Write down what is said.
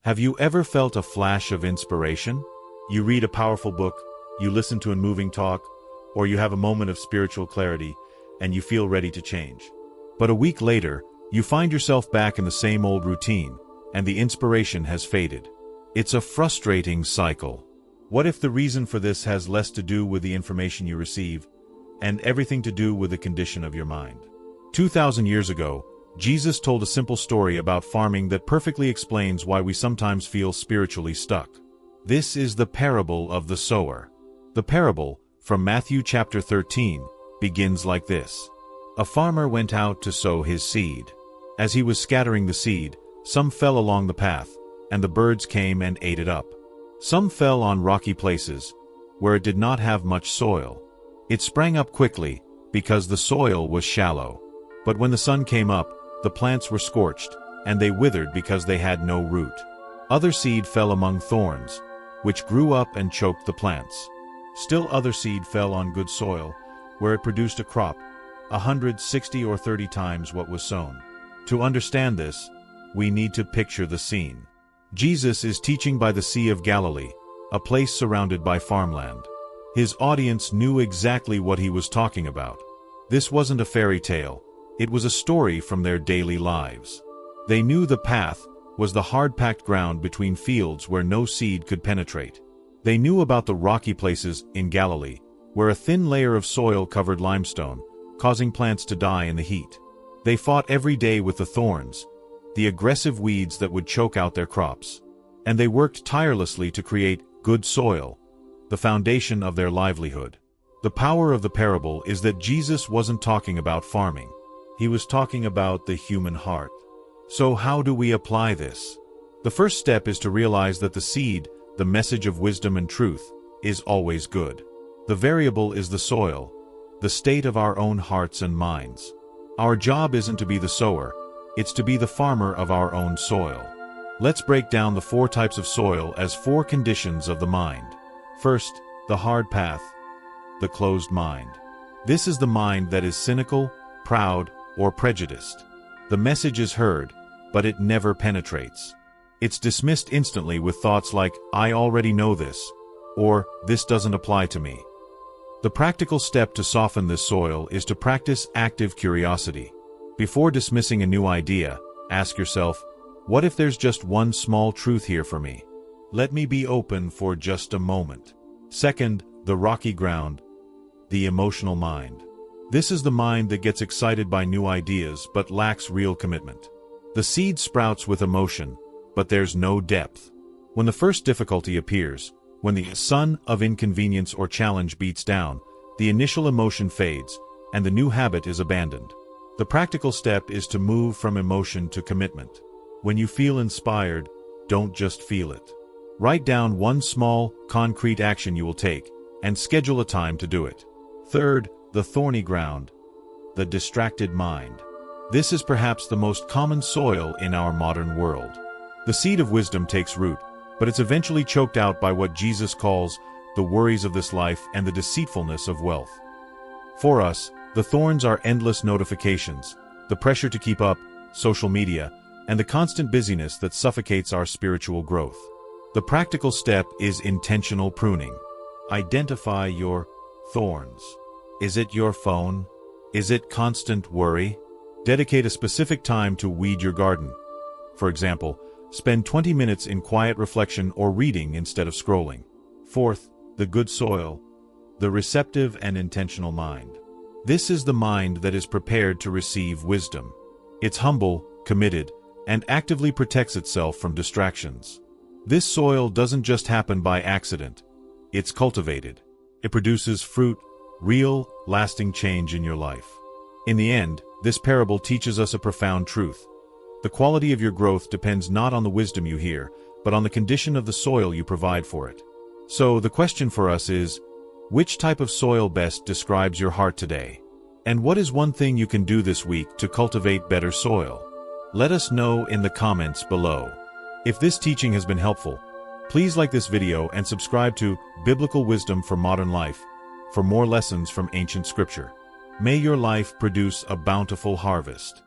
Have you ever felt a flash of inspiration? You read a powerful book, you listen to a moving talk, or you have a moment of spiritual clarity, and you feel ready to change. But a week later, you find yourself back in the same old routine, and the inspiration has faded. It's a frustrating cycle. What if the reason for this has less to do with the information you receive, and everything to do with the condition of your mind? 2,000 years ago, Jesus told a simple story about farming that perfectly explains why we sometimes feel spiritually stuck. This is the parable of the sower. The parable, from Matthew chapter 13, begins like this. A farmer went out to sow his seed. As he was scattering the seed, some fell along the path, and the birds came and ate it up. Some fell on rocky places, where it did not have much soil. It sprang up quickly, because the soil was shallow. But when the sun came up, the plants were scorched, and they withered because they had no root. Other seed fell among thorns, which grew up and choked the plants. Still other seed fell on good soil, where it produced a crop, 160 or 30 times what was sown. To understand this, we need to picture the scene. Jesus is teaching by the Sea of Galilee, a place surrounded by farmland. His audience knew exactly what he was talking about. This wasn't a fairy tale. It was a story from their daily lives. They knew the path was the hard-packed ground between fields where no seed could penetrate. They knew about the rocky places in Galilee, where a thin layer of soil covered limestone, causing plants to die in the heat. They fought every day with the thorns, the aggressive weeds that would choke out their crops. And they worked tirelessly to create good soil, the foundation of their livelihood. The power of the parable is that Jesus wasn't talking about farming. He was talking about the human heart. So how do we apply this? The first step is to realize that the seed, the message of wisdom and truth, is always good. The variable is the soil, the state of our own hearts and minds. Our job isn't to be the sower, it's to be the farmer of our own soil. Let's break down the 4 types of soil as 4 conditions of the mind. First, the hard path, the closed mind. This is the mind that is cynical, proud, or prejudiced. The message is heard, but it never penetrates. It's dismissed instantly with thoughts like, I already know this, or this doesn't apply to me. The practical step to soften this soil is to practice active curiosity. Before dismissing a new idea, ask yourself, what if there's just one small truth here for me? Let me be open for just a moment. Second, the rocky ground, the emotional mind. This is the mind that gets excited by new ideas but lacks real commitment. The seed sprouts with emotion, but there's no depth. When the first difficulty appears, when the sun of inconvenience or challenge beats down, the initial emotion fades, and the new habit is abandoned. The practical step is to move from emotion to commitment. When you feel inspired, don't just feel it. Write down one small, concrete action you will take, and schedule a time to do it. Third, the thorny ground, the distracted mind. This is perhaps the most common soil in our modern world. The seed of wisdom takes root, but it's eventually choked out by what Jesus calls the worries of this life and the deceitfulness of wealth. For us, the thorns are endless notifications, the pressure to keep up, social media, and the constant busyness that suffocates our spiritual growth. The practical step is intentional pruning. Identify your thorns. Is it your phone? Is it constant worry? Dedicate a specific time to weed your garden. For example, spend 20 minutes in quiet reflection or reading instead of scrolling. Fourth, the good soil, the receptive and intentional mind. This is the mind that is prepared to receive wisdom. It's humble, committed, and actively protects itself from distractions. This soil doesn't just happen by accident. It's cultivated. It produces fruit, real, lasting change in your life. In the end, this parable teaches us a profound truth. The quality of your growth depends not on the wisdom you hear, but on the condition of the soil you provide for it. So, the question for us is, which type of soil best describes your heart today? And what is one thing you can do this week to cultivate better soil? Let us know in the comments below. If this teaching has been helpful, please like this video and subscribe to Biblical Wisdom for Modern Life for more lessons from ancient scripture. May your life produce a bountiful harvest.